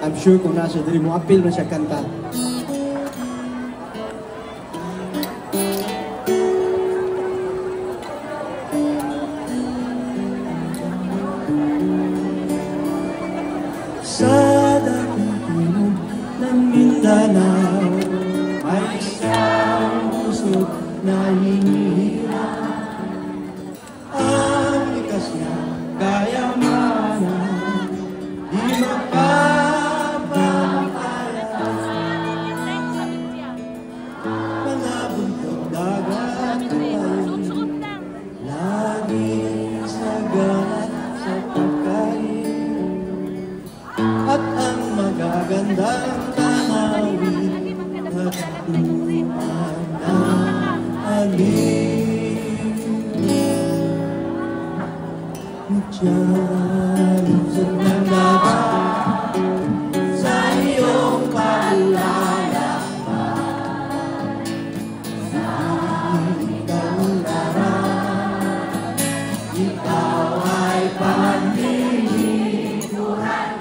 I'm sure kung nasa diri mo, apil na siya kanta. Sa dakitin ng Mindanao ay isang pusod na hinihirap. Ang likas niya kayamanan di mapapakaya. Mga bundok dagat ay laging sagana sa pagkain. At ang magagandang tanawin at lupan ng alin. Diyan sa nandagat sa iyong paglalakbay, sa ikaw larang, ikaw ay panlilingkuran.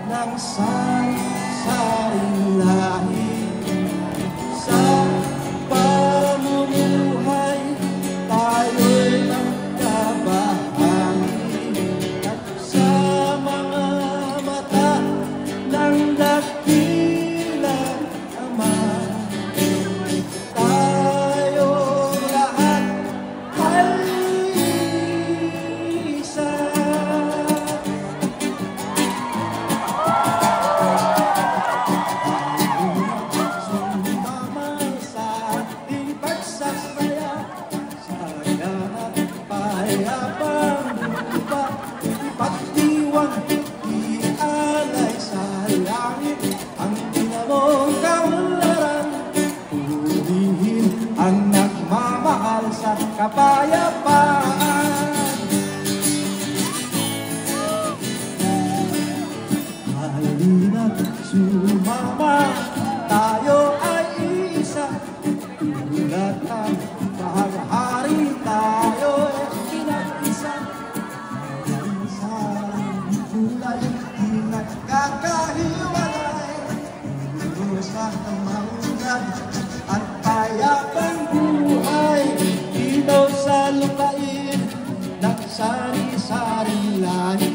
Ng sari-saring lahi sa pamumuhay tayo'y magkabahagi at sa mga mata ng dakilang Ama tayong lahat ay isa. Ang nagmamahal sa kapayapaan. Halina't sumama, tayo ay isa. Tulad ng paghahari, tayo ay pinag-isa. Sa tulay, di nagkakahiwalay. Sa kamanggan at payapang buhay, ilaw sa lupain ng sari-saring lahi.